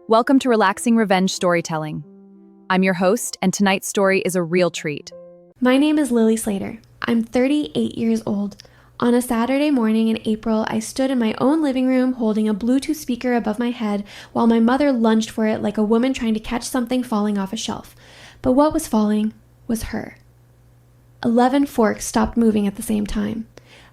Welcome to Relaxing Revenge Storytelling. I'm your host, and tonight's story is a real treat. My name is Lily Slater. I'm 38 years old. On a Saturday morning in April, I stood in my own living room holding a Bluetooth speaker above my head while my mother lunged for it like a woman trying to catch something falling off a shelf. But what was falling was her. 11 forks stopped moving at the same time.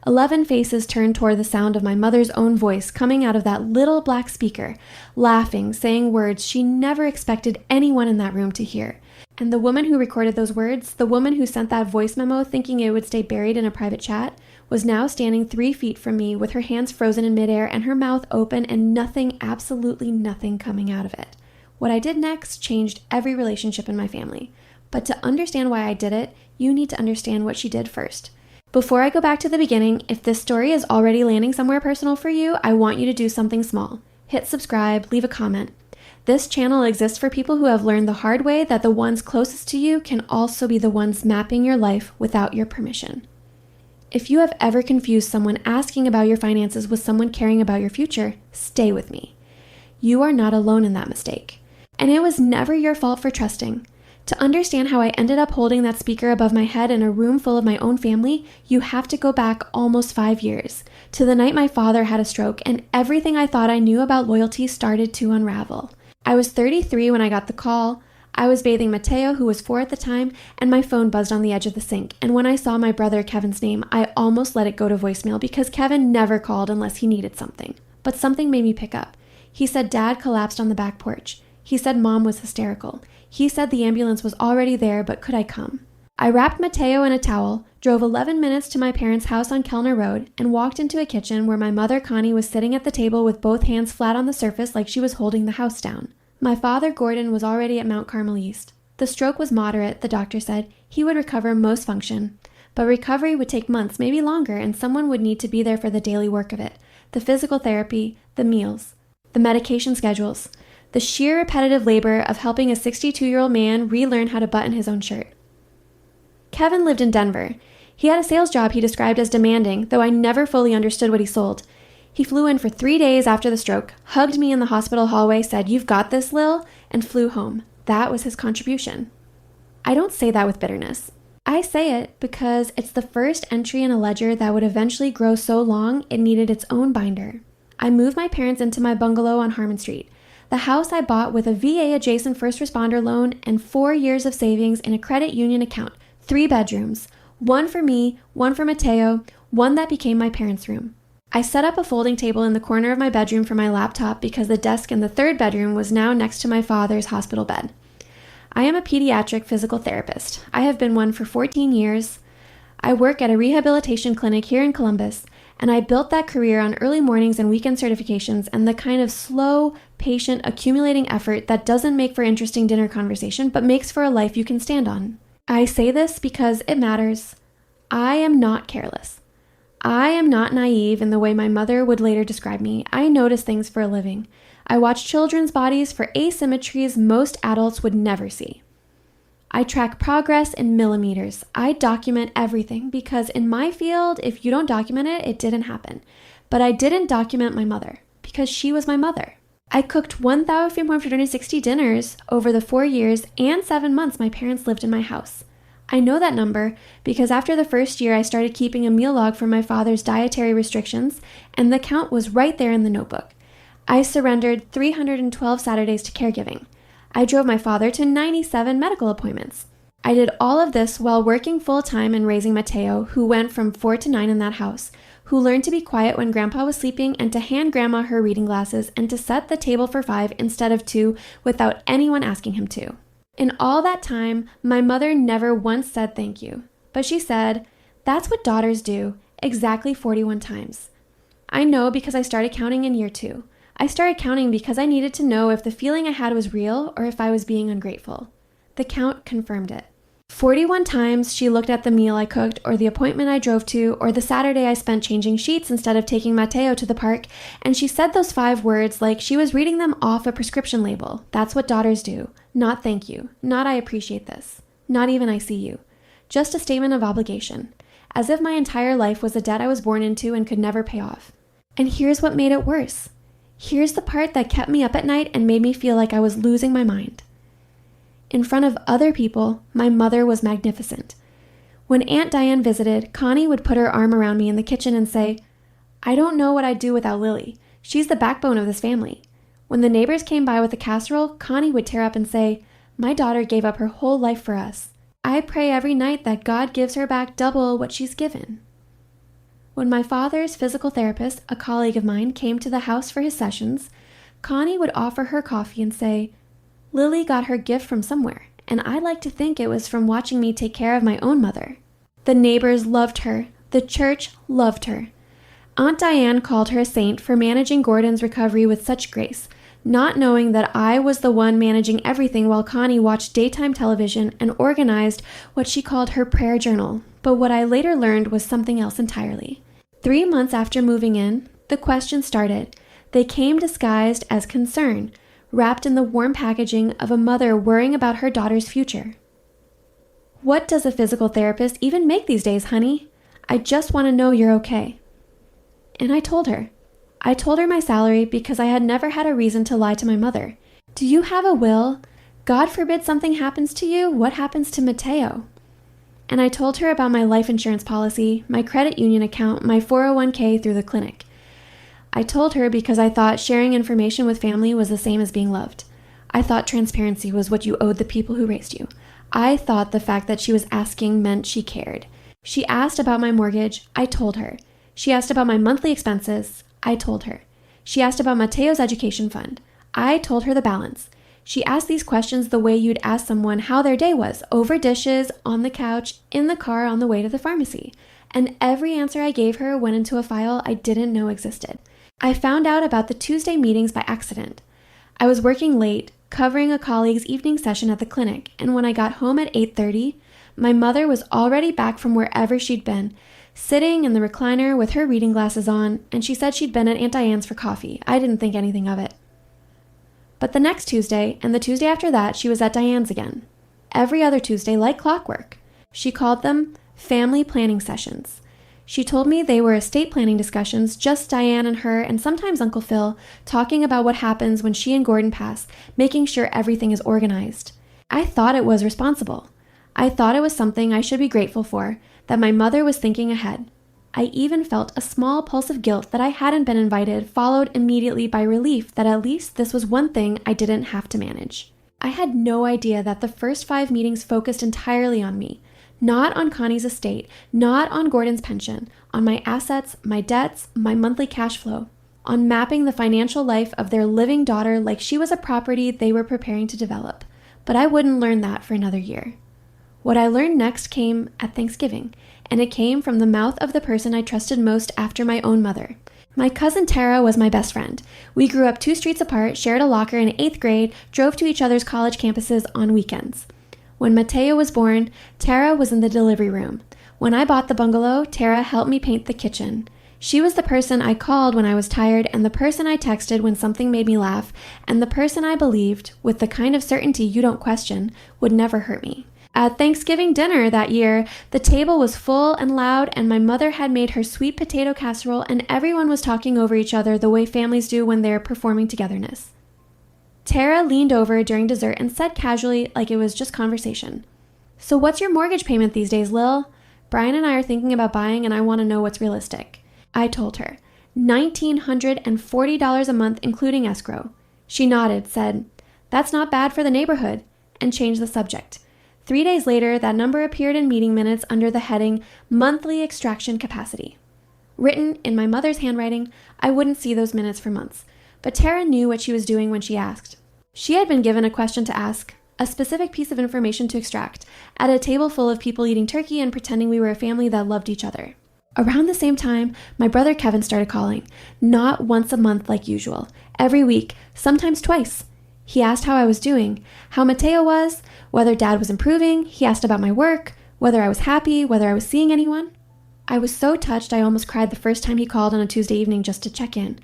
11 faces turned toward the sound of my mother's own voice coming out of that little black speaker, laughing, saying words she never expected anyone in that room to hear. And the woman who recorded those words, the woman who sent that voice memo thinking it would stay buried in a private chat, was now standing 3 feet from me with her hands frozen in midair and her mouth open and nothing, absolutely nothing coming out of it. What I did next changed every relationship in my family. But to understand why I did it, you need to understand what she did first. Before I go back to the beginning, if this story is already landing somewhere personal for you, I want you to do something small. Hit subscribe, leave a comment. This channel exists for people who have learned the hard way that the ones closest to you can also be the ones mapping your life without your permission. If you have ever confused someone asking about your finances with someone caring about your future, stay with me. You are not alone in that mistake. And it was never your fault for trusting. To understand how I ended up holding that speaker above my head in a room full of my own family, you have to go back almost 5 years, to the night my father had a stroke and everything I thought I knew about loyalty started to unravel. I was 33 when I got the call. I was bathing Mateo, who was 4 at the time, and my phone buzzed on the edge of the sink. And when I saw my brother Kevin's name, I almost let it go to voicemail because Kevin never called unless he needed something. But something made me pick up. He said Dad collapsed on the back porch. He said Mom was hysterical. He said the ambulance was already there, but could I come? I wrapped Mateo in a towel, drove 11 minutes to my parents' house on Kellner Road, and walked into a kitchen where my mother Connie was sitting at the table with both hands flat on the surface like she was holding the house down. My father Gordon was already at Mount Carmel East. The stroke was moderate, the doctor said. He would recover most function. But recovery would take months, maybe longer, and someone would need to be there for the daily work of it. The physical therapy, the meals, the medication schedules. The sheer repetitive labor of helping a 62-year-old man relearn how to button his own shirt. Kevin lived in Denver. He had a sales job he described as demanding, though I never fully understood what he sold. He flew in for 3 days after the stroke, hugged me in the hospital hallway, said, "You've got this, Lil," and flew home. That was his contribution. I don't say that with bitterness. I say it because it's the first entry in a ledger that would eventually grow so long it needed its own binder. I moved my parents into my bungalow on Harmon Street. The house I bought with a VA-adjacent first responder loan and 4 years of savings in a credit union account. 3 bedrooms. 1 for me, 1 for Mateo, 1 that became my parents' room. I set up a folding table in the corner of my bedroom for my laptop because the desk in the 3rd bedroom was now next to my father's hospital bed. I am a pediatric physical therapist. I have been one for 14 years. I work at a rehabilitation clinic here in Columbus, and I built that career on early mornings and weekend certifications and the kind of slow, patient, accumulating effort that doesn't make for interesting dinner conversation, but makes for a life you can stand on. I say this because it matters. I am not careless. I am not naive in the way my mother would later describe me. I notice things for a living. I watch children's bodies for asymmetries most adults would never see. I track progress in millimeters. I document everything because in my field, if you don't document it, it didn't happen. But I didn't document my mother because she was my mother. I cooked 1,160 dinners over the 4 years and 7 months my parents lived in my house. I know that number because after the first year, I started keeping a meal log for my father's dietary restrictions, and the count was right there in the notebook. I surrendered 312 Saturdays to caregiving. I drove my father to 97 medical appointments. I did all of this while working full-time and raising Mateo, who went from 4 to 9 in that house, who learned to be quiet when Grandpa was sleeping and to hand Grandma her reading glasses and to set the table for 5 instead of 2 without anyone asking him to. In all that time, my mother never once said thank you, but she said, "That's what daughters do," exactly 41 times. I know because I started counting in year 2. I started counting because I needed to know if the feeling I had was real or if I was being ungrateful. The count confirmed it. 41 times she looked at the meal I cooked or the appointment I drove to or the Saturday I spent changing sheets instead of taking Mateo to the park, and she said those 5 words like she was reading them off a prescription label. That's what daughters do. Not thank you. Not I appreciate this. Not even I see you. Just a statement of obligation. As if my entire life was a debt I was born into and could never pay off. And here's what made it worse. Here's the part that kept me up at night and made me feel like I was losing my mind. In front of other people, my mother was magnificent. When Aunt Diane visited, Connie would put her arm around me in the kitchen and say, "I don't know what I'd do without Lily. She's the backbone of this family." When the neighbors came by with a casserole, Connie would tear up and say, "My daughter gave up her whole life for us. I pray every night that God gives her back double what she's given." When my father's physical therapist, a colleague of mine, came to the house for his sessions, Connie would offer her coffee and say, "Lily got her gift from somewhere, and I like to think it was from watching me take care of my own mother." The neighbors loved her. The church loved her. Aunt Diane called her a saint for managing Gordon's recovery with such grace, not knowing that I was the one managing everything while Connie watched daytime television and organized what she called her prayer journal. But what I later learned was something else entirely. 3 months after moving in, the questions started. They came disguised as concern, wrapped in the warm packaging of a mother worrying about her daughter's future. "What does a physical therapist even make these days, honey? I just want to know you're okay." And I told her. I told her my salary because I had never had a reason to lie to my mother. "Do you have a will? God forbid something happens to you. What happens to Mateo?" And I told her about my life insurance policy, my credit union account, my 401k through the clinic. I told her because I thought sharing information with family was the same as being loved. I thought transparency was what you owed the people who raised you. I thought the fact that she was asking meant she cared. She asked about my mortgage. I told her. She asked about my monthly expenses. I told her. She asked about Mateo's education fund. I told her the balance. She asked these questions the way you'd ask someone how their day was, over dishes, on the couch, in the car on the way to the pharmacy. And every answer I gave her went into a file I didn't know existed. I found out about the Tuesday meetings by accident. I was working late, covering a colleague's evening session at the clinic, and when I got home at 8:30, my mother was already back from wherever she'd been, sitting in the recliner with her reading glasses on, and she said she'd been at Aunt Diane's for coffee. I didn't think anything of it. But the next Tuesday, and the Tuesday after that, she was at Diane's again. Every other Tuesday, like clockwork. She called them family planning sessions. She told me they were estate planning discussions, just Diane and her, and sometimes Uncle Phil, talking about what happens when she and Gordon pass, making sure everything is organized. I thought it was responsible. I thought it was something I should be grateful for, that my mother was thinking ahead. I even felt a small pulse of guilt that I hadn't been invited, followed immediately by relief that at least this was one thing I didn't have to manage. I had no idea that the first 5 meetings focused entirely on me. Not on Connie's estate, not on Gordon's pension, on my assets, my debts, my monthly cash flow, on mapping the financial life of their living daughter like she was a property they were preparing to develop. But I wouldn't learn that for another year. What I learned next came at Thanksgiving, and it came from the mouth of the person I trusted most after my own mother. My cousin Tara was my best friend. We grew up 2 streets apart, shared a locker in 8th grade, drove to each other's college campuses on weekends. When Mateo was born, Tara was in the delivery room. When I bought the bungalow, Tara helped me paint the kitchen. She was the person I called when I was tired, and the person I texted when something made me laugh, and the person I believed, with the kind of certainty you don't question, would never hurt me. At Thanksgiving dinner that year, the table was full and loud, and my mother had made her sweet potato casserole, and everyone was talking over each other the way families do when they're performing togetherness. Tara leaned over during dessert and said casually, like it was just conversation, "So what's your mortgage payment these days, Lil? Brian and I are thinking about buying, and I want to know what's realistic." I told her, $1,940 a month, including escrow. She nodded, said, "That's not bad for the neighborhood," and changed the subject. 3 days later, that number appeared in meeting minutes under the heading Monthly Extraction Capacity. Written in my mother's handwriting, I wouldn't see those minutes for months, but Tara knew what she was doing when she asked. She had been given a question to ask, a specific piece of information to extract, at a table full of people eating turkey and pretending we were a family that loved each other. Around the same time, my brother Kevin started calling, not once a month like usual, every week, sometimes twice. He asked how I was doing, how Mateo was, whether Dad was improving. He asked about my work, whether I was happy, whether I was seeing anyone. I was so touched I almost cried the first time he called on a Tuesday evening just to check in.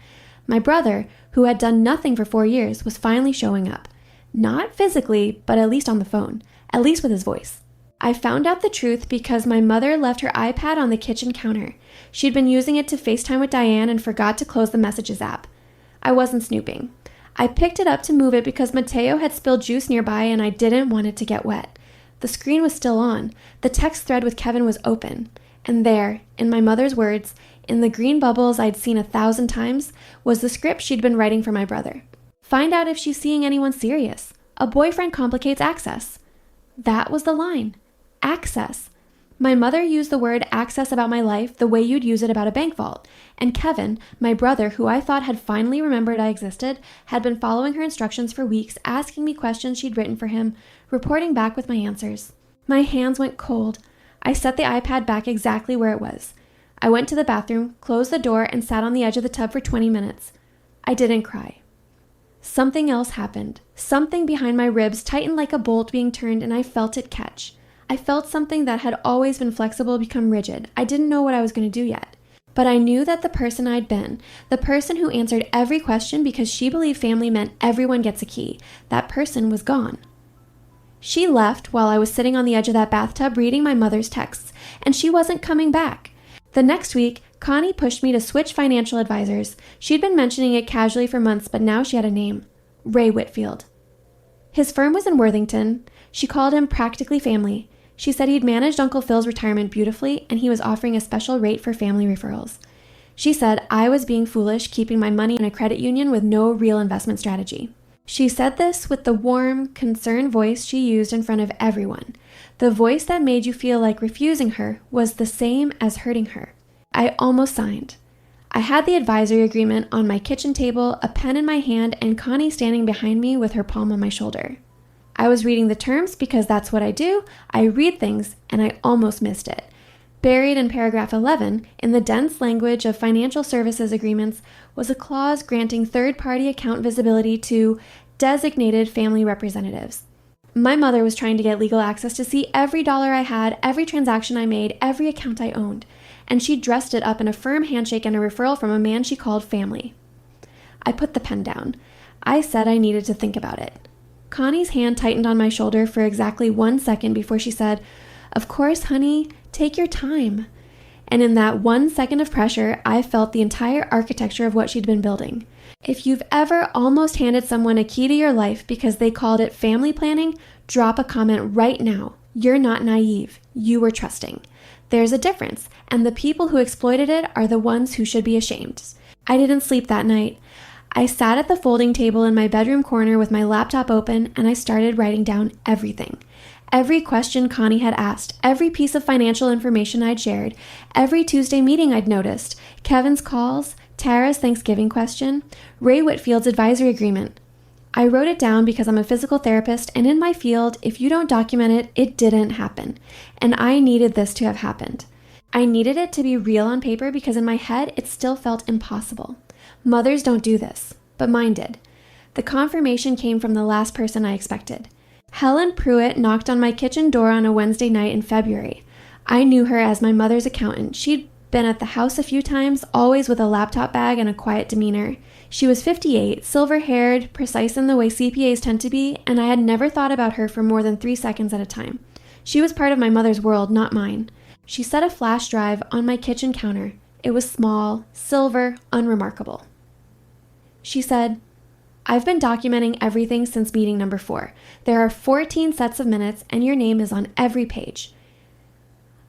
My brother, who had done nothing for 4 years, was finally showing up. Not physically, but at least on the phone, at least with his voice. I found out the truth because my mother left her iPad on the kitchen counter. She'd been using it to FaceTime with Diane and forgot to close the messages app. I wasn't snooping. I picked it up to move it because Mateo had spilled juice nearby and I didn't want it to get wet. The screen was still on. The text thread with Kevin was open. And there, in my mother's words, in the green bubbles I'd seen 1,000 times, was the script she'd been writing for my brother. Find out if she's seeing anyone serious. A boyfriend complicates access. That was the line. Access. My mother used the word access about my life the way you'd use it about a bank vault. And Kevin, my brother, who I thought had finally remembered I existed, had been following her instructions for weeks, asking me questions she'd written for him, reporting back with my answers. My hands went cold. I set the iPad back exactly where it was. I went to the bathroom, closed the door, and sat on the edge of the tub for 20 minutes. I didn't cry. Something else happened. Something behind my ribs tightened like a bolt being turned, and I felt it catch. I felt something that had always been flexible become rigid. I didn't know what I was going to do yet. But I knew that the person I'd been, the person who answered every question because she believed family meant everyone gets a key, that person was gone. She left while I was sitting on the edge of that bathtub reading my mother's texts, and she wasn't coming back. The next week, Connie pushed me to switch financial advisors. She'd been mentioning it casually for months, but now she had a name. Ray Whitfield. His firm was in Worthington. She called him practically family. She said he'd managed Uncle Phil's retirement beautifully, and he was offering a special rate for family referrals. She said I was being foolish keeping my money in a credit union with no real investment strategy. She said this with the warm, concerned voice she used in front of everyone. The voice that made you feel like refusing her was the same as hurting her. I almost signed. I had the advisory agreement on my kitchen table, a pen in my hand, and Connie standing behind me with her palm on my shoulder. I was reading the terms because that's what I do. I read things, and I almost missed it. Buried in paragraph 11, in the dense language of financial services agreements, was a clause granting third-party account visibility to designated family representatives. My mother was trying to get legal access to see every dollar I had, every transaction I made, every account I owned, and she dressed it up in a firm handshake and a referral from a man she called family. I put the pen down. I said I needed to think about it. Connie's hand tightened on my shoulder for exactly 1 second before she said, "Of course, honey, take your time." And in that 1 second of pressure, I felt the entire architecture of what she'd been building. If you've ever almost handed someone a key to your life because they called it family planning, drop a comment right now. You're not naive. You were trusting. There's a difference, and the people who exploited it are the ones who should be ashamed. I didn't sleep that night. I sat at the folding table in my bedroom corner with my laptop open, and I started writing down everything. Every question Connie had asked, every piece of financial information I'd shared, every Tuesday meeting I'd noticed, Kevin's calls, Tara's Thanksgiving question, Ray Whitfield's advisory agreement. I wrote it down because I'm a physical therapist, and in my field, if you don't document it, it didn't happen. And I needed this to have happened. I needed it to be real on paper because in my head, it still felt impossible. Mothers don't do this, but mine did. The confirmation came from the last person I expected. Helen Pruitt knocked on my kitchen door on a Wednesday night in February. I knew her as my mother's accountant. She'd been at the house a few times, always with a laptop bag and a quiet demeanor. She was 58, silver-haired, precise in the way CPAs tend to be, and I had never thought about her for more than 3 seconds at a time. She was part of my mother's world, not mine. She set a flash drive on my kitchen counter. It was small, silver, unremarkable. She said, "I've been documenting everything since meeting number 4. There are 14 sets of minutes, and your name is on every page."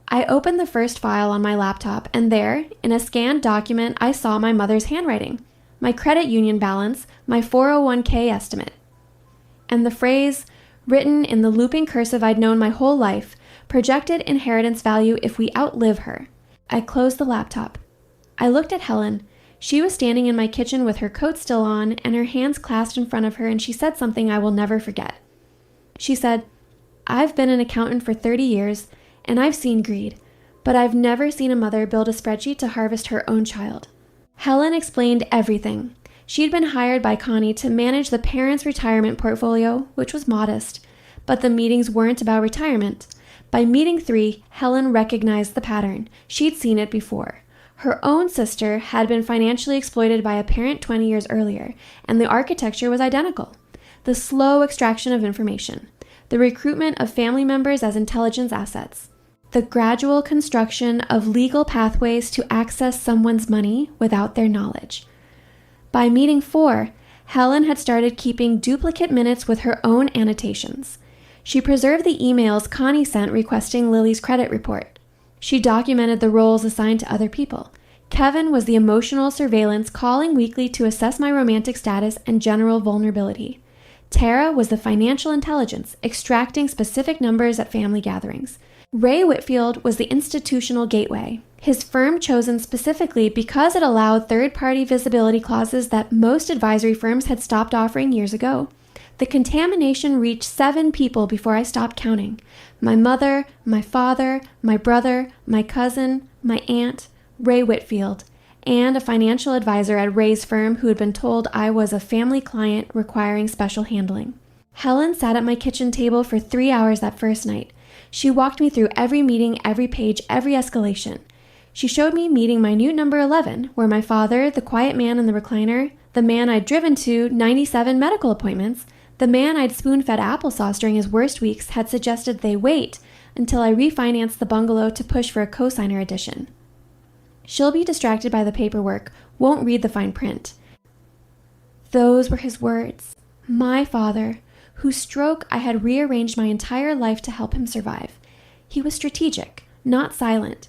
I opened the first file on my laptop, and there, in a scanned document, I saw my mother's handwriting, my credit union balance, my 401k estimate. And the phrase, written in the looping cursive I'd known my whole life, projected inheritance value if we outlive her. I closed the laptop. I looked at Helen. She was standing in my kitchen with her coat still on and her hands clasped in front of her, and she said something I will never forget. She said, "I've been an accountant for 30 years, and I've seen greed, but I've never seen a mother build a spreadsheet to harvest her own child." Helen explained everything. She'd been hired by Connie to manage the parents' retirement portfolio, which was modest, but the meetings weren't about retirement. By meeting 3, Helen recognized the pattern. She'd seen it before. Her own sister had been financially exploited by a parent 20 years earlier, and the architecture was identical. The slow extraction of information, the recruitment of family members as intelligence assets, the gradual construction of legal pathways to access someone's money without their knowledge. By meeting 4, Helen had started keeping duplicate minutes with her own annotations. She preserved the emails Connie sent requesting Lily's credit report. She documented the roles assigned to other people. Kevin was the emotional surveillance calling weekly to assess my romantic status and general vulnerability. Tara was the financial intelligence, extracting specific numbers at family gatherings. Ray Whitfield was the institutional gateway, his firm chosen specifically because it allowed third-party visibility clauses that most advisory firms had stopped offering years ago. The contamination reached 7 people before I stopped counting. My mother, my father, my brother, my cousin, my aunt, Ray Whitfield, and a financial advisor at Ray's firm who had been told I was a family client requiring special handling. Helen sat at my kitchen table for 3 hours that first night. She walked me through every meeting, every page, every escalation. She showed me meeting minute number 11, where my father, the quiet man in the recliner, the man I'd driven to 97 medical appointments, the man I'd spoon-fed applesauce during his worst weeks, had suggested they wait until I refinanced the bungalow to push for a cosigner addition. She'll be distracted by the paperwork, won't read the fine print. Those were his words. My father, whose stroke I had rearranged my entire life to help him survive. He was strategic, not silent.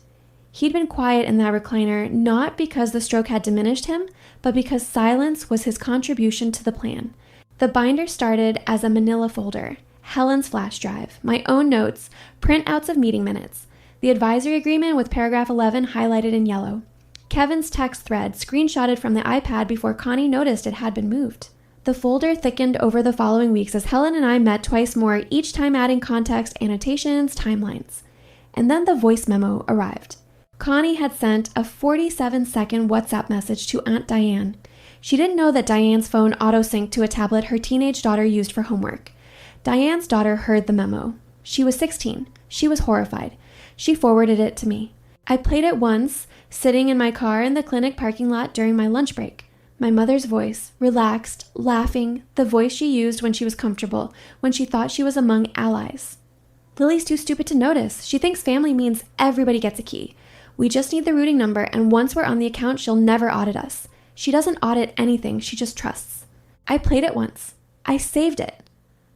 He'd been quiet in that recliner not because the stroke had diminished him, but because silence was his contribution to the plan. The binder started as a manila folder, Helen's flash drive, my own notes, printouts of meeting minutes, the advisory agreement with paragraph 11 highlighted in yellow, Kevin's text thread screenshotted from the iPad before Connie noticed it had been moved. The folder thickened over the following weeks as Helen and I met twice more, each time adding context, annotations, timelines. And then the voice memo arrived. Connie had sent a 47-second WhatsApp message to Aunt Diane. She didn't know that Diane's phone auto-synced to a tablet her teenage daughter used for homework. Diane's daughter heard the memo. She was 16. She was horrified. She forwarded it to me. I played it once, sitting in my car in the clinic parking lot during my lunch break. My mother's voice, relaxed, laughing, the voice she used when she was comfortable, when she thought she was among allies. Lily's too stupid to notice. She thinks family means everybody gets a key. We just need the routing number, and once we're on the account, she'll never audit us. She doesn't audit anything, she just trusts. I played it once. I saved it.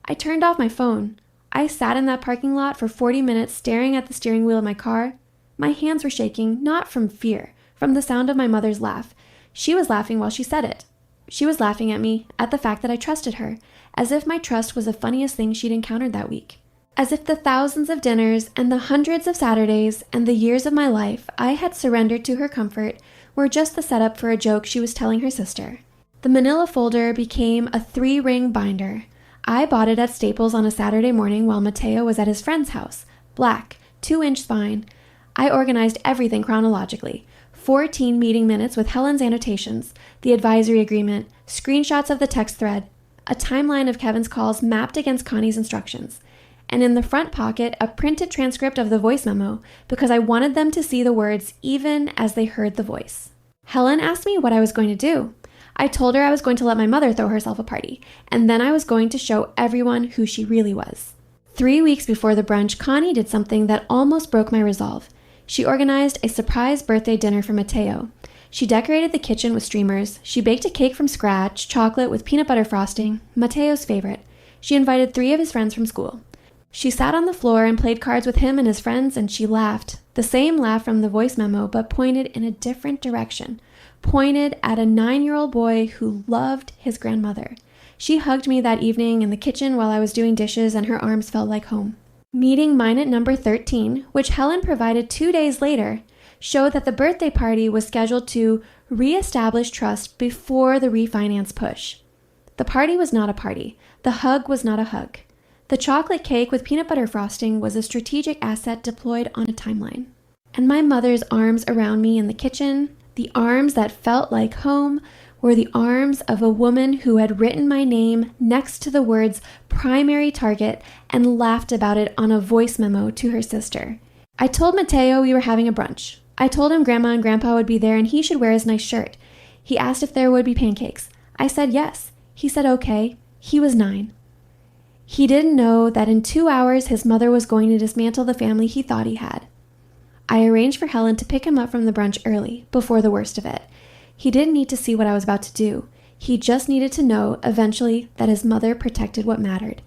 I turned off my phone. I sat in that parking lot for 40 minutes staring at the steering wheel of my car. My hands were shaking, not from fear, from the sound of my mother's laugh. She was laughing while she said it. She was laughing at me, at the fact that I trusted her, as if my trust was the funniest thing she'd encountered that week. As if the thousands of dinners and the hundreds of Saturdays and the years of my life I had surrendered to her comfort were just the setup for a joke she was telling her sister. The manila folder became a 3-ring binder. I bought it at Staples on a Saturday morning while Mateo was at his friend's house. Black, 2-inch spine. I organized everything chronologically. 14 meeting minutes with Helen's annotations, the advisory agreement, screenshots of the text thread, a timeline of Kevin's calls mapped against Connie's instructions, and in the front pocket, a printed transcript of the voice memo because I wanted them to see the words even as they heard the voice. Helen asked me what I was going to do. I told her I was going to let my mother throw herself a party, and then I was going to show everyone who she really was. 3 weeks before the brunch, Connie did something that almost broke my resolve. She organized a surprise birthday dinner for Mateo. She decorated the kitchen with streamers. She baked a cake from scratch, chocolate with peanut butter frosting, Mateo's favorite. She invited 3 of his friends from school. She sat on the floor and played cards with him and his friends, and she laughed. The same laugh from the voice memo, but pointed in a different direction. Pointed at a 9-year-old boy who loved his grandmother. She hugged me that evening in the kitchen while I was doing dishes, and her arms felt like home. Meeting minute number 13, which Helen provided 2 days later, showed that the birthday party was scheduled to reestablish trust before the refinance push. The party was not a party. The hug was not a hug. The chocolate cake with peanut butter frosting was a strategic asset deployed on a timeline. And my mother's arms around me in the kitchen, the arms that felt like home, were the arms of a woman who had written my name next to the words primary target and laughed about it on a voice memo to her sister. I told Mateo we were having a brunch. I told him Grandma and Grandpa would be there and he should wear his nice shirt. He asked if there would be pancakes. I said yes. He said okay. He was 9. He didn't know that in 2 hours his mother was going to dismantle the family he thought he had. I arranged for Helen to pick him up from the brunch early, before the worst of it. He didn't need to see what I was about to do. He just needed to know, eventually, that his mother protected what mattered.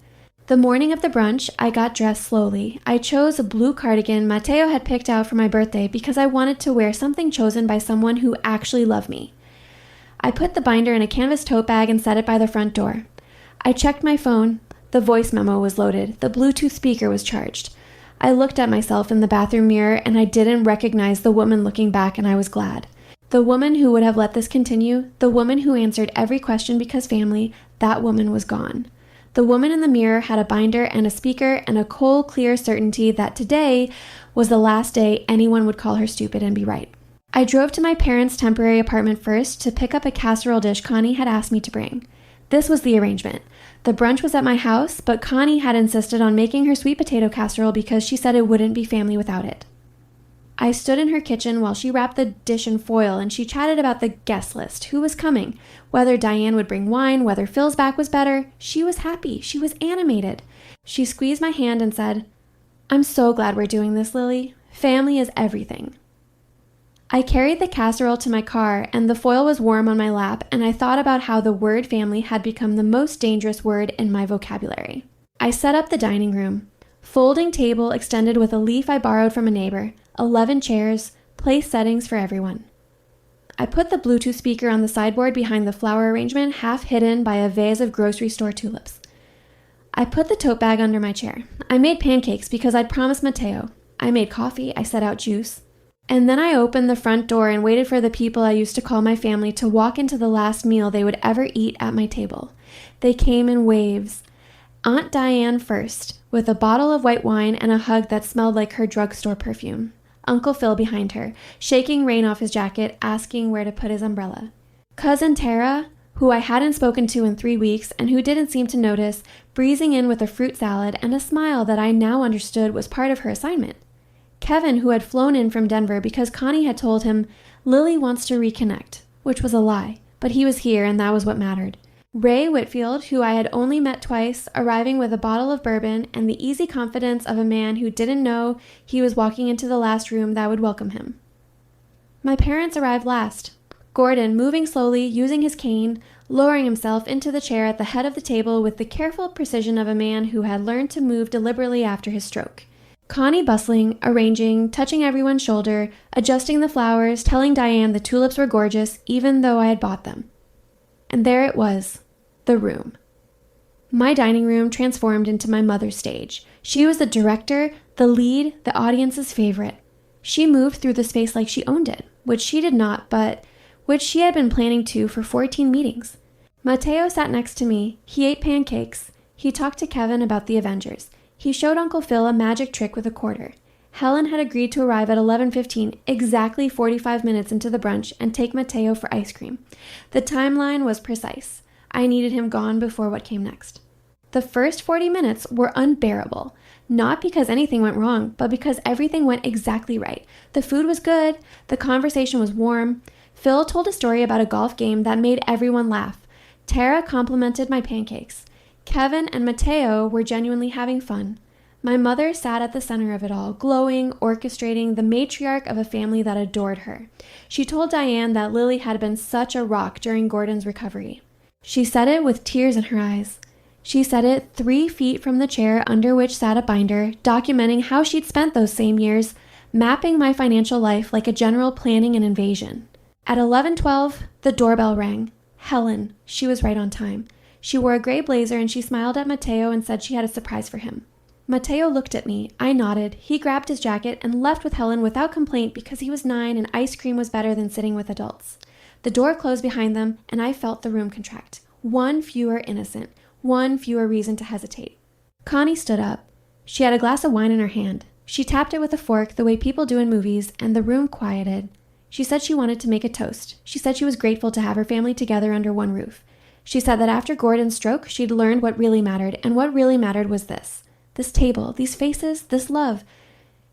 The morning of the brunch, I got dressed slowly. I chose a blue cardigan Mateo had picked out for my birthday because I wanted to wear something chosen by someone who actually loved me. I put the binder in a canvas tote bag and set it by the front door. I checked my phone. The voice memo was loaded. The Bluetooth speaker was charged. I looked at myself in the bathroom mirror and I didn't recognize the woman looking back, and I was glad. The woman who would have let this continue, the woman who answered every question because family, that woman was gone. The woman in the mirror had a binder and a speaker and a cold, clear certainty that today was the last day anyone would call her stupid and be right. I drove to my parents' temporary apartment first to pick up a casserole dish Connie had asked me to bring. This was the arrangement. The brunch was at my house, but Connie had insisted on making her sweet potato casserole because she said it wouldn't be family without it. I stood in her kitchen while she wrapped the dish in foil, and she chatted about the guest list, who was coming, whether Diane would bring wine, whether Phil's back was better. She was happy. She was animated. She squeezed my hand and said, "I'm so glad we're doing this, Lily. Family is everything." I carried the casserole to my car, and the foil was warm on my lap, and I thought about how the word family had become the most dangerous word in my vocabulary. I set up the dining room. Folding table extended with a leaf I borrowed from a neighbor. 11 chairs, place settings for everyone. I put the Bluetooth speaker on the sideboard behind the flower arrangement, half hidden by a vase of grocery store tulips. I put the tote bag under my chair. I made pancakes because I'd promised Mateo. I made coffee. I set out juice. And then I opened the front door and waited for the people I used to call my family to walk into the last meal they would ever eat at my table. They came in waves. Aunt Diane first, with a bottle of white wine and a hug that smelled like her drugstore perfume. Uncle Phil behind her, shaking rain off his jacket, asking where to put his umbrella. Cousin Tara, who I hadn't spoken to in 3 weeks and who didn't seem to notice, breezing in with a fruit salad and a smile that I now understood was part of her assignment. Kevin, who had flown in from Denver because Connie had told him, "Lily wants to reconnect," which was a lie, but he was here and that was what mattered. Ray Whitfield, who I had only met twice, arriving with a bottle of bourbon and the easy confidence of a man who didn't know he was walking into the last room that would welcome him. My parents arrived last. Gordon, moving slowly, using his cane, lowering himself into the chair at the head of the table with the careful precision of a man who had learned to move deliberately after his stroke. Connie bustling, arranging, touching everyone's shoulder, adjusting the flowers, telling Diane the tulips were gorgeous even though I had bought them. And there it was. The room. My dining room transformed into my mother's stage. She was the director, the lead, the audience's favorite. She moved through the space like she owned it, which she did not, but which she had been planning to for 14 meetings. Mateo sat next to me. He ate pancakes. He talked to Kevin about the Avengers. He showed Uncle Phil a magic trick with a quarter. Helen had agreed to arrive at 11:15, exactly 45 minutes into the brunch, and take Mateo for ice cream. The timeline was precise. I needed him gone before what came next. The first 40 minutes were unbearable, not because anything went wrong, but because everything went exactly right. The food was good, the conversation was warm. Phil told a story about a golf game that made everyone laugh. Tara complimented my pancakes. Kevin and Mateo were genuinely having fun. My mother sat at the center of it all, glowing, orchestrating, the matriarch of a family that adored her. She told Diane that Lily had been such a rock during Gordon's recovery. She said it with tears in her eyes. She said it 3 feet from the chair under which sat a binder, documenting how she'd spent those same years, mapping my financial life like a general planning an invasion. At 11:12, the doorbell rang. Helen. She was right on time. She wore a gray blazer and she smiled at Mateo and said she had a surprise for him. Mateo looked at me. I nodded. He grabbed his jacket and left with Helen without complaint because he was 9 and ice cream was better than sitting with adults. The door closed behind them, and I felt the room contract. 1 fewer innocent, 1 fewer reason to hesitate. Connie stood up. She had a glass of wine in her hand. She tapped it with a fork the way people do in movies, and the room quieted. She said she wanted to make a toast. She said she was grateful to have her family together under one roof. She said that after Gordon's stroke, she'd learned what really mattered, and what really mattered was this. This table, these faces, this love.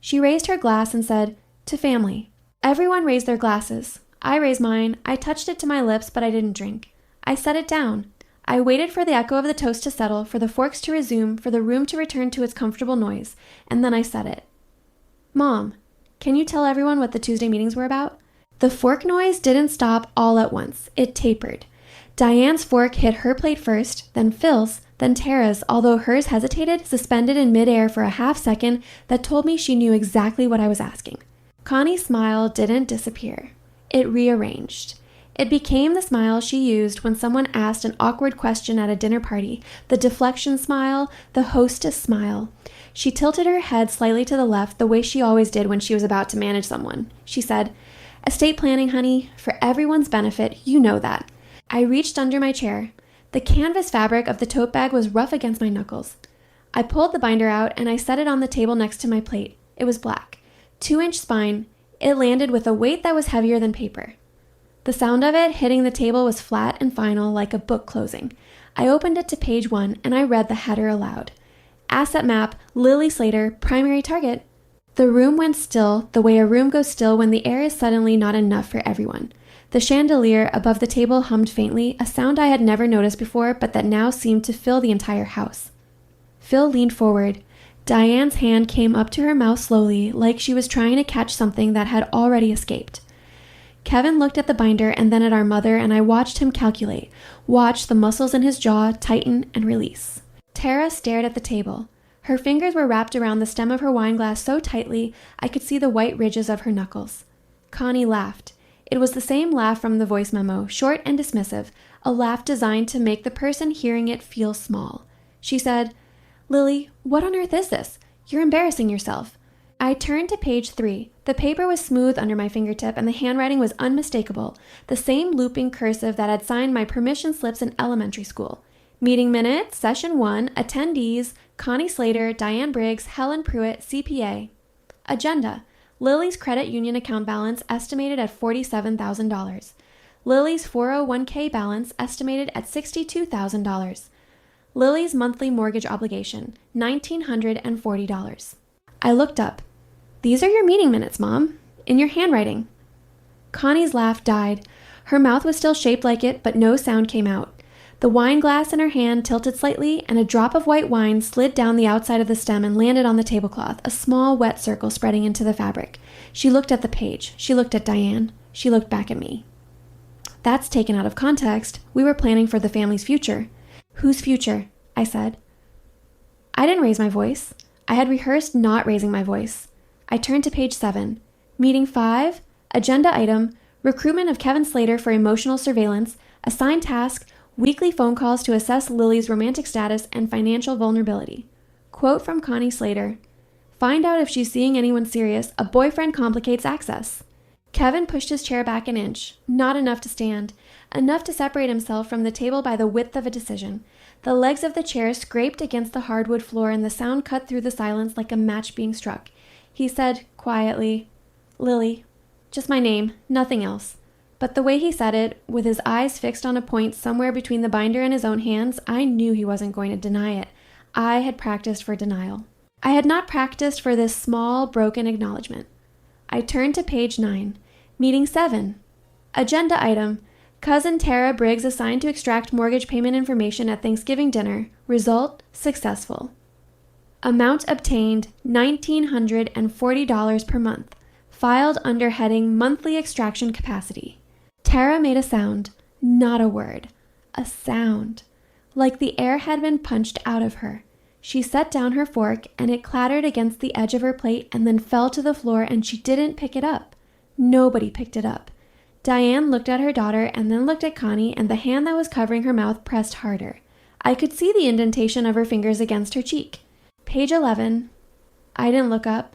She raised her glass and said, "To family." Everyone raised their glasses. I raised mine. I touched it to my lips, but I didn't drink. I set it down. I waited for the echo of the toast to settle, for the forks to resume, for the room to return to its comfortable noise, and then I said it. "Mom, can you tell everyone what the Tuesday meetings were about?" The fork noise didn't stop all at once. It tapered. Diane's fork hit her plate first, then Phil's, then Tara's, although hers hesitated, suspended in midair for a half second that told me she knew exactly what I was asking. Connie's smile didn't disappear. It rearranged. It became the smile she used when someone asked an awkward question at a dinner party, the deflection smile, the hostess smile. She tilted her head slightly to the left, the way she always did when she was about to manage someone. She said, "Estate planning, honey, for everyone's benefit, you know that." I reached under my chair. The canvas fabric of the tote bag was rough against my knuckles. I pulled the binder out and I set it on the table next to my plate. It was black. 2-inch spine. It landed with a weight that was heavier than paper. The sound of it hitting the table was flat and final, like a book closing. I opened it to page 1 and I read the header aloud. Asset map, Lily Slater, primary target. The room went still, the way a room goes still when the air is suddenly not enough for everyone. The chandelier above the table hummed faintly, a sound I had never noticed before, but that now seemed to fill the entire house. Phil leaned forward. Diane's hand came up to her mouth slowly, like she was trying to catch something that had already escaped. Kevin looked at the binder and then at our mother, and I watched him calculate, watched the muscles in his jaw tighten and release. Tara stared at the table. Her fingers were wrapped around the stem of her wine glass so tightly I could see the white ridges of her knuckles. Connie laughed. It was the same laugh from the voice memo, short and dismissive, a laugh designed to make the person hearing it feel small. She said, "Lily, what on earth is this? You're embarrassing yourself." I turned to page 3. The paper was smooth under my fingertip and the handwriting was unmistakable, the same looping cursive that had signed my permission slips in elementary school. Meeting minutes, session 1, attendees, Connie Slater, Diane Briggs, Helen Pruitt, CPA. Agenda. Lily's credit union account balance estimated at $47,000. Lily's 401k balance estimated at $62,000. Lily's monthly mortgage obligation, $1,940. I looked up. "These are your meeting minutes, Mom. In your handwriting." Connie's laugh died. Her mouth was still shaped like it, but no sound came out. The wine glass in her hand tilted slightly, and a drop of white wine slid down the outside of the stem and landed on the tablecloth, a small wet circle spreading into the fabric. She looked at the page. She looked at Diane. She looked back at me. "That's taken out of context. We were planning for the family's future." "Whose future?" I said. I didn't raise my voice. I had rehearsed not raising my voice. I turned to page 7. Meeting 5, agenda item, recruitment of Kevin Slater for emotional surveillance, assigned task, weekly phone calls to assess Lily's romantic status and financial vulnerability. Quote from Connie Slater, "Find out if she's seeing anyone serious. A boyfriend complicates access." Kevin pushed his chair back an inch, not enough to stand, enough to separate himself from the table by the width of a decision. The legs of the chair scraped against the hardwood floor and the sound cut through the silence like a match being struck. He said quietly, "Lily, just my name, nothing else." But the way he said it, with his eyes fixed on a point somewhere between the binder and his own hands, I knew he wasn't going to deny it. I had practiced for denial. I had not practiced for this small, broken acknowledgement. I turned to page 9. Meeting 7. Agenda item. Cousin Tara Briggs assigned to extract mortgage payment information at Thanksgiving dinner. Result, successful. Amount obtained, $1,940 per month. Filed under heading Monthly Extraction Capacity. Tara made a sound, not a word. A sound. Like the air had been punched out of her. She set down her fork and it clattered against the edge of her plate and then fell to the floor and she didn't pick it up. Nobody picked it up. Diane looked at her daughter and then looked at Connie, and the hand that was covering her mouth pressed harder. I could see the indentation of her fingers against her cheek. Page 11. I didn't look up.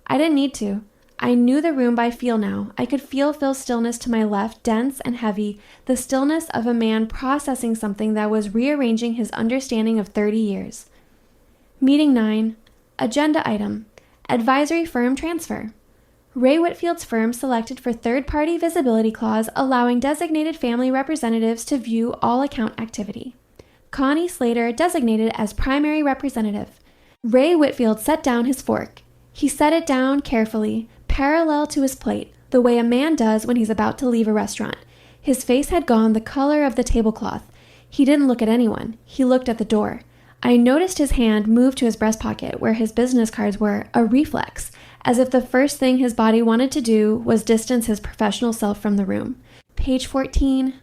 I didn't need to. I knew the room by feel now. I could feel Phil's stillness to my left, dense and heavy, the stillness of a man processing something that was rearranging his understanding of 30 years. Meeting 9. Agenda item. Advisory firm transfer. Ray Whitfield's firm selected for third-party visibility clause, allowing designated family representatives to view all account activity. Connie Slater designated as primary representative. Ray Whitfield set down his fork. He set it down carefully, parallel to his plate, the way a man does when he's about to leave a restaurant. His face had gone the color of the tablecloth. He didn't look at anyone. He looked at the door. I noticed his hand move to his breast pocket where his business cards were, a reflex, as if the first thing his body wanted to do was distance his professional self from the room. Page 14.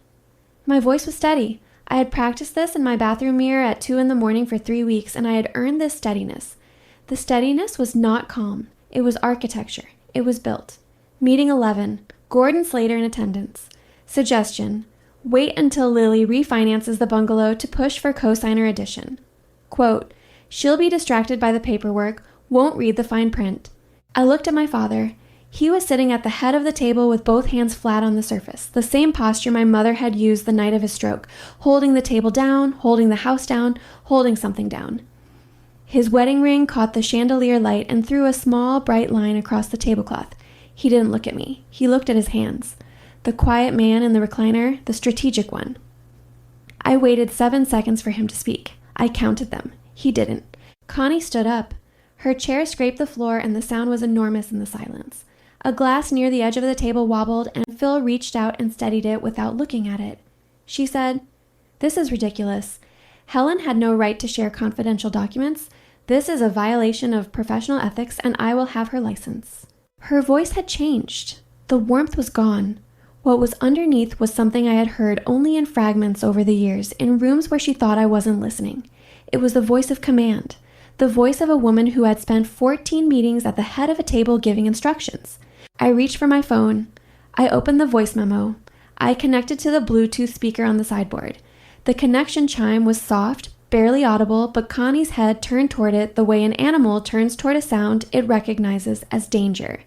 My voice was steady. I had practiced this in my bathroom mirror at 2 in the morning for 3 weeks, and I had earned this steadiness. The steadiness was not calm. It was architecture. It was built. Meeting 11. Gordon Slater in attendance. Suggestion: wait until Lily refinances the bungalow to push for cosigner addition. Quote, she'll be distracted by the paperwork, won't read the fine print. I looked at my father. He was sitting at the head of the table with both hands flat on the surface, the same posture my mother had used the night of his stroke, holding the table down, holding the house down, holding something down. His wedding ring caught the chandelier light and threw a small, bright line across the tablecloth. He didn't look at me. He looked at his hands. The quiet man in the recliner, the strategic one. I waited 7 seconds for him to speak. I counted them. He didn't. Connie stood up. Her chair scraped the floor and the sound was enormous in the silence. A glass near the edge of the table wobbled and Phil reached out and steadied it without looking at it. She said, "This is ridiculous. Helen had no right to share confidential documents. This is a violation of professional ethics and I will have her license." Her voice had changed. The warmth was gone. What was underneath was something I had heard only in fragments over the years, in rooms where she thought I wasn't listening. It was the voice of command, the voice of a woman who had spent 14 meetings at the head of a table giving instructions. I reached for my phone. I opened the voice memo. I connected to the Bluetooth speaker on the sideboard. The connection chime was soft, barely audible, but Connie's head turned toward it the way an animal turns toward a sound it recognizes as danger.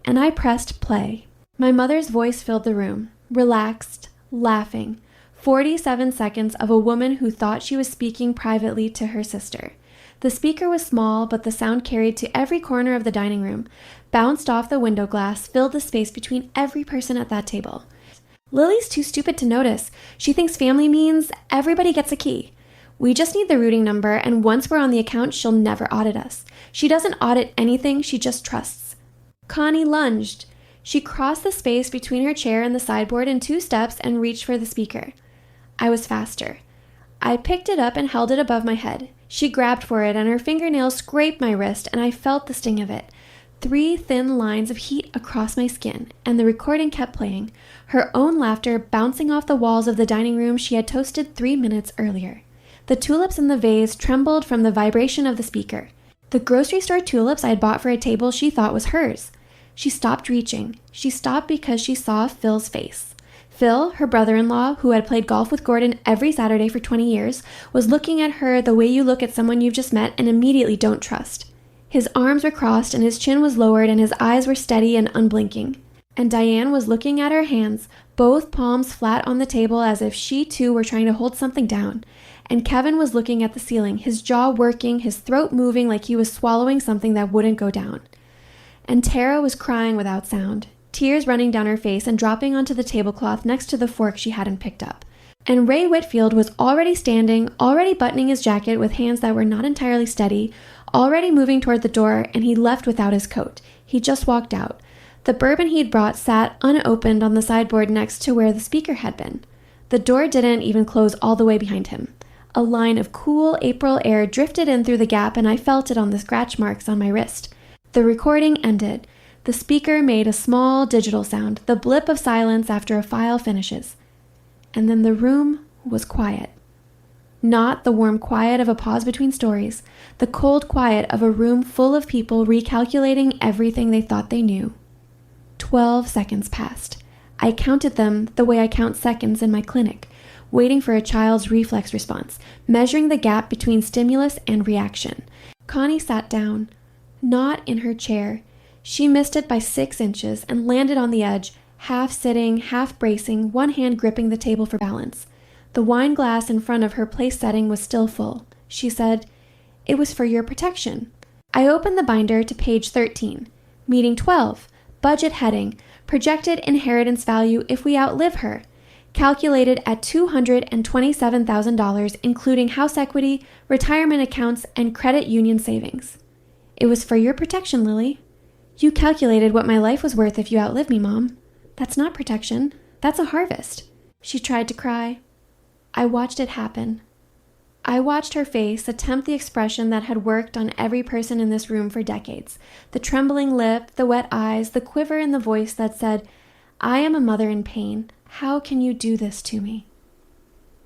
And I pressed play. My mother's voice filled the room, relaxed, laughing. 47 seconds of a woman who thought she was speaking privately to her sister. The speaker was small, but the sound carried to every corner of the dining room, bounced off the window glass, filled the space between every person at that table. Lily's too stupid to notice. She thinks family means everybody gets a key. We just need the routing number, and once we're on the account, she'll never audit us. She doesn't audit anything, she just trusts. Connie lunged. She crossed the space between her chair and the sideboard in 2 steps and reached for the speaker. I was faster. I picked it up and held it above my head. She grabbed for it and her fingernails scraped my wrist and I felt the sting of it. 3 thin lines of heat across my skin, and the recording kept playing, her own laughter bouncing off the walls of the dining room she had toasted 3 minutes earlier. The tulips in the vase trembled from the vibration of the speaker. The grocery store tulips I had bought for a table she thought was hers. She stopped reaching. She stopped because she saw Phil's face. Phil, her brother-in-law, who had played golf with Gordon every Saturday for 20 years, was looking at her the way you look at someone you've just met and immediately don't trust. His arms were crossed and his chin was lowered and his eyes were steady and unblinking. And Diane was looking at her hands, both palms flat on the table as if she too were trying to hold something down. And Kevin was looking at the ceiling, his jaw working, his throat moving like he was swallowing something that wouldn't go down. And Tara was crying without sound, tears running down her face and dropping onto the tablecloth next to the fork she hadn't picked up. And Ray Whitfield was already standing, already buttoning his jacket with hands that were not entirely steady, already moving toward the door, and he left without his coat. He just walked out. The bourbon he'd brought sat unopened on the sideboard next to where the speaker had been. The door didn't even close all the way behind him. A line of cool April air drifted in through the gap and I felt it on the scratch marks on my wrist. The recording ended. The speaker made a small digital sound, the blip of silence after a file finishes. And then the room was quiet. Not the warm quiet of a pause between stories, the cold quiet of a room full of people recalculating everything they thought they knew. 12 seconds passed. I counted them the way I count seconds in my clinic, waiting for a child's reflex response, measuring the gap between stimulus and reaction. Connie sat down, not in her chair. She missed it by 6 inches and landed on the edge, half sitting, half bracing, one hand gripping the table for balance. The wine glass in front of her place setting was still full. She said, "It was for your protection." I opened the binder to page 13. Meeting 12. Budget heading. Projected inheritance value if we outlive her. Calculated at $227,000, including house equity, retirement accounts, and credit union savings. It was for your protection, Lily. You calculated what my life was worth if you outlive me, Mom. That's not protection. That's a harvest. She tried to cry. I watched it happen. I watched her face attempt the expression that had worked on every person in this room for decades. The trembling lip, the wet eyes, the quiver in the voice that said, "I am a mother in pain. How can you do this to me?"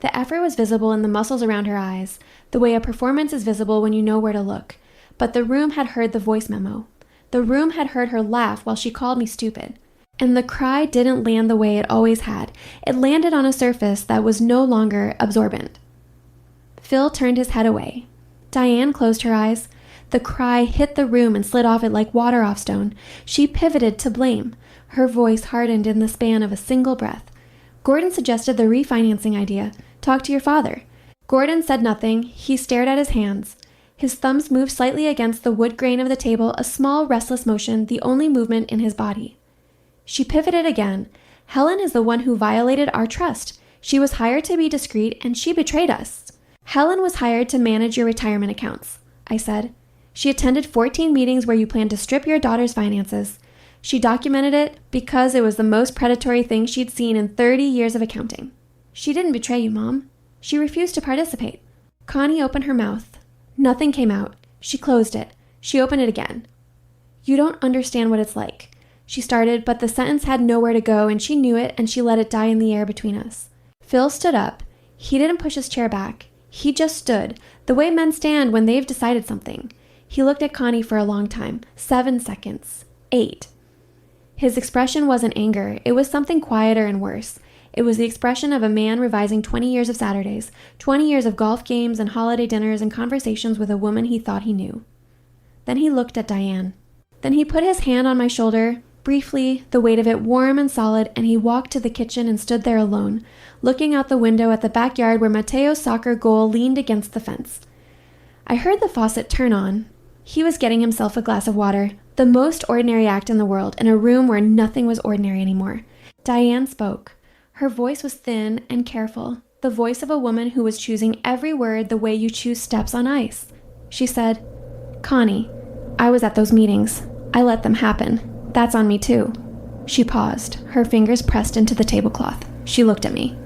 The effort was visible in the muscles around her eyes, the way a performance is visible when you know where to look. But the room had heard the voice memo. The room had heard her laugh while she called me stupid. And the cry didn't land the way it always had. It landed on a surface that was no longer absorbent. Phil turned his head away. Diane closed her eyes. The cry hit the room and slid off it like water off stone. She pivoted to blame. Her voice hardened in the span of a single breath. Gordon suggested the refinancing idea. Talk to your father. Gordon said nothing. He stared at his hands. His thumbs moved slightly against the wood grain of the table, a small, restless motion, the only movement in his body. She pivoted again. Helen is the one who violated our trust. She was hired to be discreet, and she betrayed us. Helen was hired to manage your retirement accounts, I said. She attended 14 meetings where you planned to strip your daughter's finances. She documented it because it was the most predatory thing she'd seen in 30 years of accounting. She didn't betray you, Mom. She refused to participate. Connie opened her mouth. Nothing came out. She closed it. She opened it again. You don't understand what it's like. She started, but the sentence had nowhere to go, and she knew it, and she let it die in the air between us. Phil stood up. He didn't push his chair back. He just stood, the way men stand when they've decided something. He looked at Connie for a long time. 7 seconds. 8. His expression wasn't anger. It was something quieter and worse. It was the expression of a man revising 20 years of Saturdays, 20 years of golf games and holiday dinners and conversations with a woman he thought he knew. Then he looked at Diane. Then he put his hand on my shoulder, briefly, the weight of it warm and solid, and he walked to the kitchen and stood there alone, looking out the window at the backyard where Mateo's soccer goal leaned against the fence. I heard the faucet turn on. He was getting himself a glass of water, the most ordinary act in the world, in a room where nothing was ordinary anymore. Diane spoke. Her voice was thin and careful, the voice of a woman who was choosing every word the way you choose steps on ice. She said, Connie, I was at those meetings. I let them happen. That's on me too. She paused, her fingers pressed into the tablecloth. She looked at me.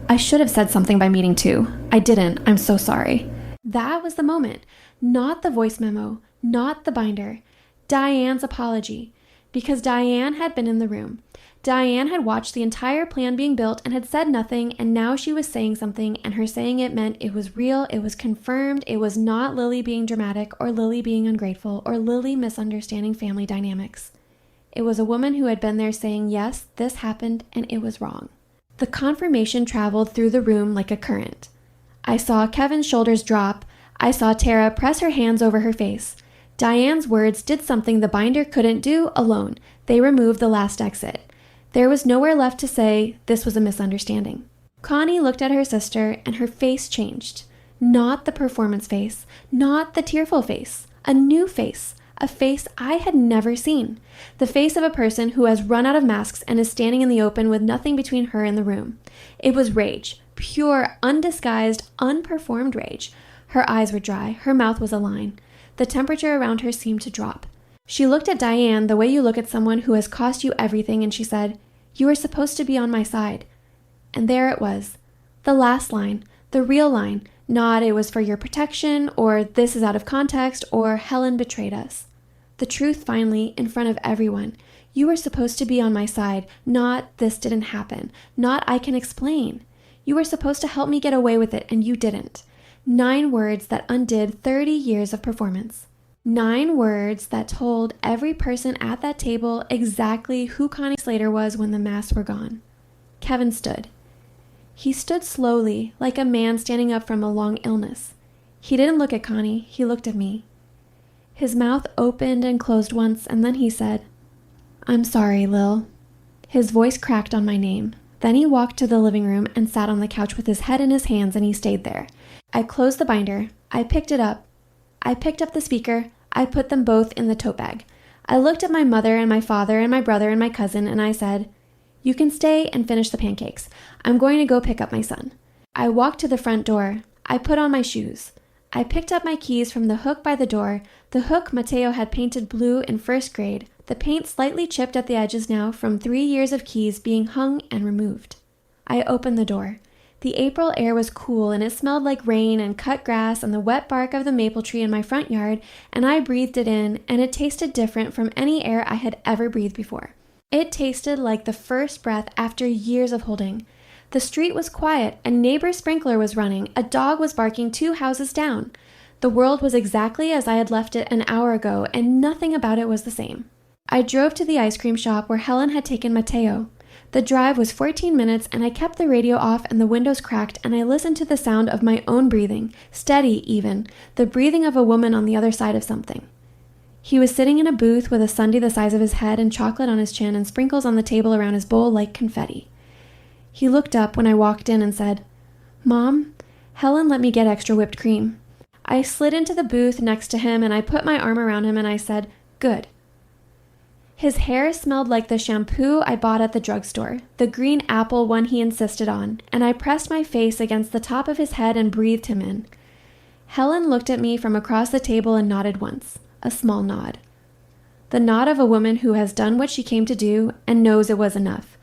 I should have said something by meeting 2. I didn't. I'm so sorry. That was the moment. Not the voice memo, not the binder. Diane's apology. Because Diane had been in the room. Diane had watched the entire plan being built and had said nothing, and now she was saying something, and her saying it meant it was real, it was confirmed, it was not Lily being dramatic, or Lily being ungrateful, or Lily misunderstanding family dynamics. It was a woman who had been there saying, yes, this happened, and it was wrong. The confirmation traveled through the room like a current. I saw Kevin's shoulders drop. I saw Tara press her hands over her face. Diane's words did something the binder couldn't do alone. They removed the last exit. There was nowhere left to say this was a misunderstanding. Connie looked at her sister, and her face changed. Not the performance face, not the tearful face, a new face, a face I had never seen. The face of a person who has run out of masks and is standing in the open with nothing between her and the room. It was rage, pure, undisguised, unperformed rage. Her eyes were dry, her mouth was a line. The temperature around her seemed to drop. She looked at Diane the way you look at someone who has cost you everything, and she said, "You were supposed to be on my side." And there it was. The last line, the real line, not "it was for your protection," or "this is out of context," or "Helen betrayed us." The truth finally, in front of everyone. You were supposed to be on my side, not "this didn't happen," not "I can explain." You were supposed to help me get away with it, and you didn't. 9 words that undid 30 years of performance. 9 words that told every person at that table exactly who Connie Slater was when the masks were gone. Kevin stood. He stood slowly, like a man standing up from a long illness. He didn't look at Connie, he looked at me. His mouth opened and closed once, and then he said, "I'm sorry, Lil." His voice cracked on my name. Then he walked to the living room and sat on the couch with his head in his hands, and he stayed there. I closed the binder. I picked it up. I picked up the speaker. I put them both in the tote bag. I looked at my mother and my father and my brother and my cousin, and I said, "You can stay and finish the pancakes. I'm going to go pick up my son." I walked to the front door. I put on my shoes. I picked up my keys from the hook by the door, the hook Mateo had painted blue in first grade, the paint slightly chipped at the edges now from 3 years of keys being hung and removed. I opened the door. The April air was cool, and it smelled like rain and cut grass and the wet bark of the maple tree in my front yard, and I breathed it in, and it tasted different from any air I had ever breathed before. It tasted like the first breath after years of holding. The street was quiet, a neighbor's sprinkler was running, a dog was barking 2 houses down. The world was exactly as I had left it an hour ago, and nothing about it was the same. I drove to the ice cream shop where Helen had taken Mateo. The drive was 14 minutes, and I kept the radio off and the windows cracked, and I listened to the sound of my own breathing, steady even, the breathing of a woman on the other side of something. He was sitting in a booth with a sundae the size of his head and chocolate on his chin and sprinkles on the table around his bowl like confetti. He looked up when I walked in and said, "Mom, Helen let me get extra whipped cream." I slid into the booth next to him and I put my arm around him and I said, "Good." His hair smelled like the shampoo I bought at the drugstore, the green apple one he insisted on, and I pressed my face against the top of his head and breathed him in. Helen looked at me from across the table and nodded once, a small nod. The nod of a woman who has done what she came to do and knows it was enough.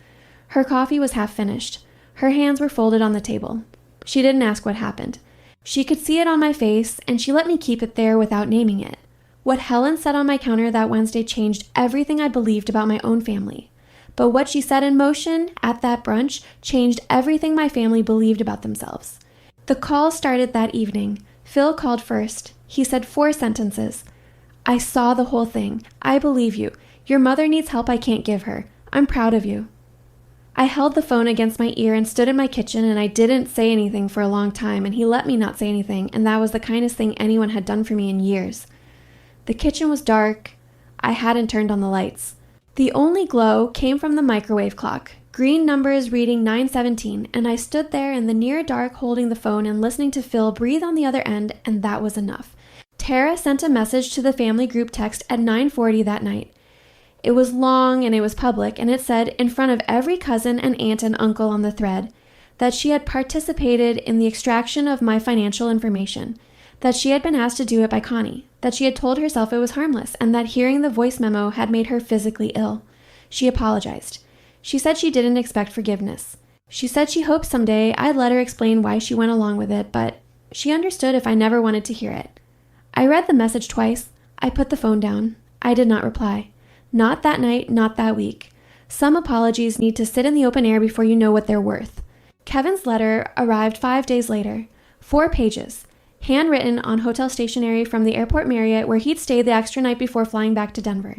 Her coffee was half finished. Her hands were folded on the table. She didn't ask what happened. She could see it on my face, and she let me keep it there without naming it. What Helen said on my counter that Wednesday changed everything I believed about my own family. But what she set in motion at that brunch changed everything my family believed about themselves. The call started that evening. Phil called first. He said 4 sentences. "I saw the whole thing. I believe you. Your mother needs help I can't give her. I'm proud of you." I held the phone against my ear and stood in my kitchen, and I didn't say anything for a long time, and he let me not say anything, and that was the kindest thing anyone had done for me in years. The kitchen was dark. I hadn't turned on the lights. The only glow came from the microwave clock, green numbers reading 9:17, and I stood there in the near dark holding the phone and listening to Phil breathe on the other end, and that was enough. Tara sent a message to the family group text at 9:40 that night. It was long and it was public, and it said, in front of every cousin and aunt and uncle on the thread, that she had participated in the extraction of my financial information, that she had been asked to do it by Connie, that she had told herself it was harmless, and that hearing the voice memo had made her physically ill. She apologized. She said she didn't expect forgiveness. She said she hoped someday I'd let her explain why she went along with it, but she understood if I never wanted to hear it. I read the message twice. I put the phone down. I did not reply. Not that night, not that week. Some apologies need to sit in the open air before you know what they're worth. Kevin's letter arrived 5 days later. 4 pages. Handwritten on hotel stationery from the airport Marriott where he'd stayed the extra night before flying back to Denver.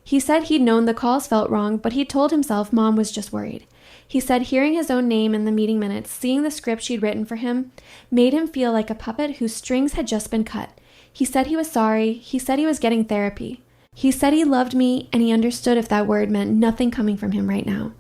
He said he'd known the calls felt wrong, but he'd told himself Mom was just worried. He said hearing his own name in the meeting minutes, seeing the script she'd written for him, made him feel like a puppet whose strings had just been cut. He said he was sorry. He said he was getting therapy. He said he loved me, and he understood if that word meant nothing coming from him right now.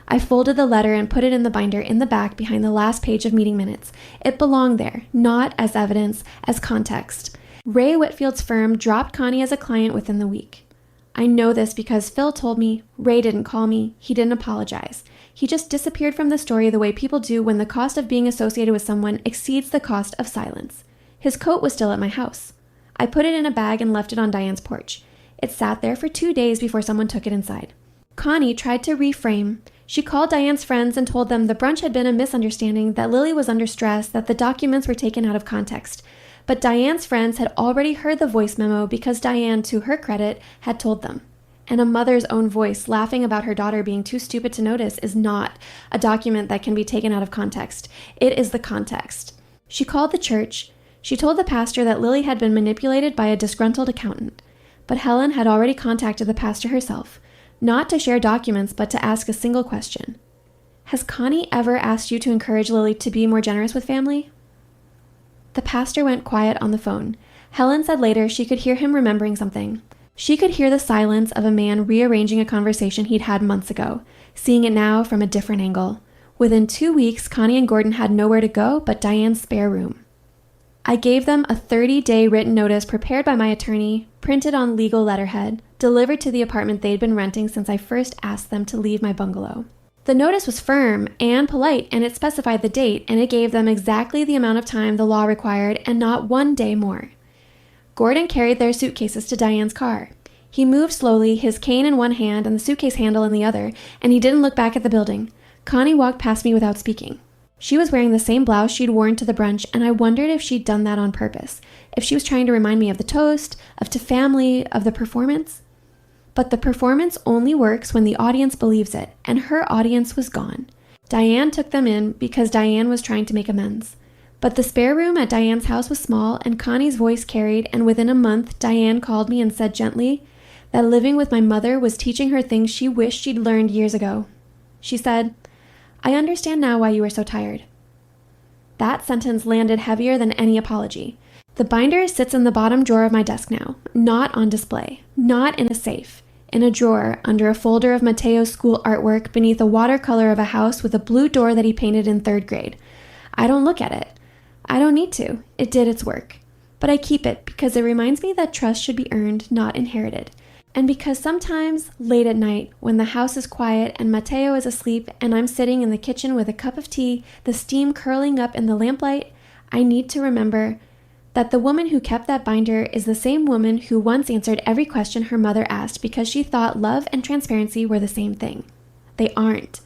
I folded the letter and put it in the binder in the back behind the last page of meeting minutes. It belonged there, not as evidence, as context. Ray Whitfield's firm dropped Connie as a client within the week. I know this because Phil told me. Ray didn't call me. He didn't apologize. He just disappeared from the story the way people do when the cost of being associated with someone exceeds the cost of silence. His coat was still at my house. I put it in a bag and left it on Diane's porch. It sat there for 2 days before someone took it inside. Connie tried to reframe. She called Diane's friends and told them the brunch had been a misunderstanding, that Lily was under stress, that the documents were taken out of context. But Diane's friends had already heard the voice memo because Diane, to her credit, had told them. And a mother's own voice laughing about her daughter being too stupid to notice is not a document that can be taken out of context. It is the context. She called the church. She told the pastor that Lily had been manipulated by a disgruntled accountant. But Helen had already contacted the pastor herself, not to share documents, but to ask a single question. Has Connie ever asked you to encourage Lily to be more generous with family? The pastor went quiet on the phone. Helen said later she could hear him remembering something. She could hear the silence of a man rearranging a conversation he'd had months ago, seeing it now from a different angle. Within 2 weeks, Connie and Gordon had nowhere to go but Diane's spare room. I gave them a 30-day written notice prepared by my attorney, printed on legal letterhead, delivered to the apartment they'd been renting since I first asked them to leave my bungalow. The notice was firm and polite, and it specified the date, and it gave them exactly the amount of time the law required and not 1 day more. Gordon carried their suitcases to Diane's car. He moved slowly, his cane in one hand and the suitcase handle in the other, and he didn't look back at the building. Connie walked past me without speaking. She was wearing the same blouse she'd worn to the brunch, and I wondered if she'd done that on purpose, if she was trying to remind me of the toast, of to family, of the performance. But the performance only works when the audience believes it, and her audience was gone. Diane took them in because Diane was trying to make amends. But the spare room at Diane's house was small, and Connie's voice carried, and within a month, Diane called me and said gently that living with my mother was teaching her things she wished she'd learned years ago. She said, "I understand now why you were so tired." That sentence landed heavier than any apology. The binder sits in the bottom drawer of my desk now, not on display, not in a safe, in a drawer under a folder of Mateo's school artwork beneath a watercolor of a house with a blue door that he painted in 3rd grade. I don't look at it. I don't need to. It did its work. But I keep it because it reminds me that trust should be earned, not inherited. And because sometimes, late at night, when the house is quiet and Mateo is asleep and I'm sitting in the kitchen with a cup of tea, the steam curling up in the lamplight, I need to remember that the woman who kept that binder is the same woman who once answered every question her mother asked because she thought love and transparency were the same thing. They aren't.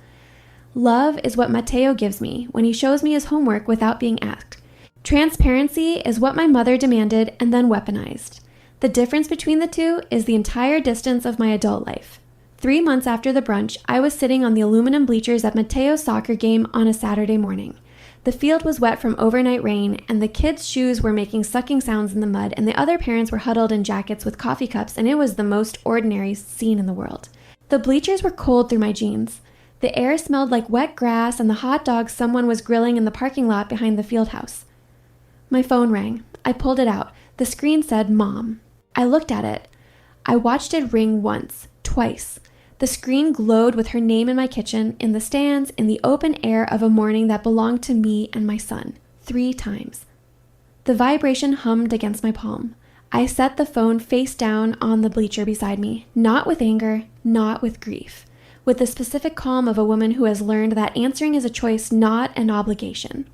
Love is what Mateo gives me when he shows me his homework without being asked. Transparency is what my mother demanded and then weaponized. The difference between the two is the entire distance of my adult life. 3 months after the brunch, I was sitting on the aluminum bleachers at Mateo's soccer game on a Saturday morning. The field was wet from overnight rain, and the kids' shoes were making sucking sounds in the mud, and the other parents were huddled in jackets with coffee cups, and it was the most ordinary scene in the world. The bleachers were cold through my jeans. The air smelled like wet grass and the hot dogs someone was grilling in the parking lot behind the field house. My phone rang. I pulled it out. The screen said, "Mom." I looked at it. I watched it ring once, twice. The screen glowed with her name in my kitchen, in the stands, in the open air of a morning that belonged to me and my son, 3 times. The vibration hummed against my palm. I set the phone face down on the bleacher beside me, not with anger, not with grief, with the specific calm of a woman who has learned that answering is a choice, not an obligation.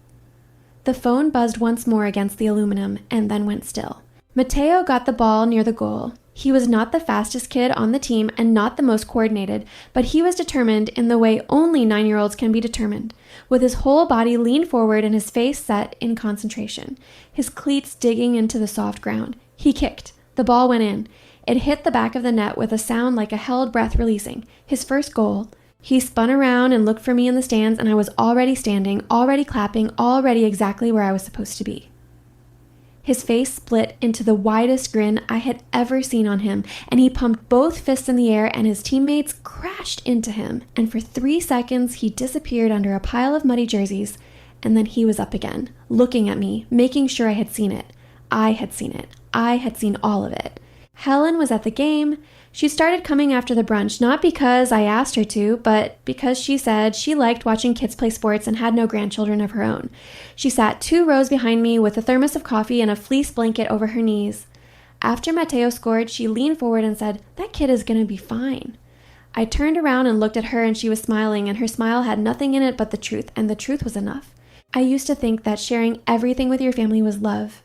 The phone buzzed once more against the aluminum and then went still. Mateo got the ball near the goal. He was not the fastest kid on the team and not the most coordinated, but he was determined in the way only 9-year-olds can be determined, with his whole body leaned forward and his face set in concentration, his cleats digging into the soft ground. He kicked. The ball went in. It hit the back of the net with a sound like a held breath releasing. His first goal. He spun around and looked for me in the stands, and I was already standing, already clapping, already exactly where I was supposed to be. His face split into the widest grin I had ever seen on him, and he pumped both fists in the air, and his teammates crashed into him. And for 3 seconds, he disappeared under a pile of muddy jerseys, and then he was up again, looking at me, making sure I had seen it. I had seen it. I had seen all of it. Helen was at the game. She started coming after the brunch, not because I asked her to, but because she said she liked watching kids play sports and had no grandchildren of her own. She sat 2 rows behind me with a thermos of coffee and a fleece blanket over her knees. After Mateo scored, she leaned forward and said, "That kid is going to be fine." I turned around and looked at her, and she was smiling, and her smile had nothing in it but the truth, and the truth was enough. I used to think that sharing everything with your family was love.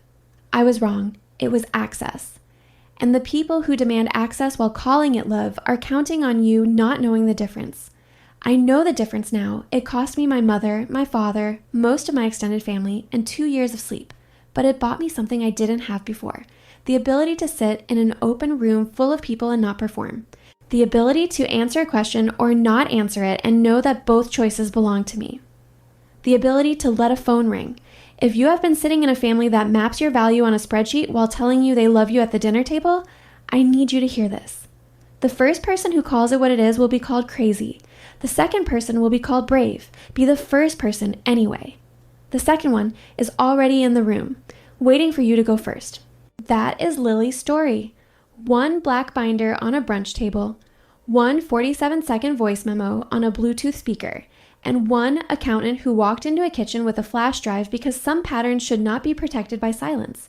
I was wrong. It was access. And the people who demand access while calling it love are counting on you not knowing the difference. I know the difference now. It cost me my mother, my father, most of my extended family, and 2 years of sleep. But it bought me something I didn't have before. The ability to sit in an open room full of people and not perform. The ability to answer a question or not answer it and know that both choices belong to me. The ability to let a phone ring. If you have been sitting in a family that maps your value on a spreadsheet while telling you they love you at the dinner table, I need you to hear this. The first person who calls it what it is will be called crazy. The second person will be called brave. Be the first person anyway. The second one is already in the room, waiting for you to go first. That is Lily's story. 1 black binder on a brunch table, 1 47-second voice memo on a Bluetooth speaker, and 1 accountant who walked into a kitchen with a flash drive because some patterns should not be protected by silence.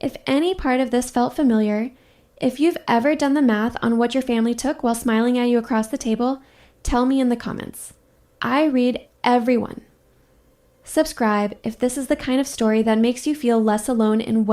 If any part of this felt familiar, if you've ever done the math on what your family took while smiling at you across the table, tell me in the comments. I read everyone. Subscribe if this is the kind of story that makes you feel less alone in what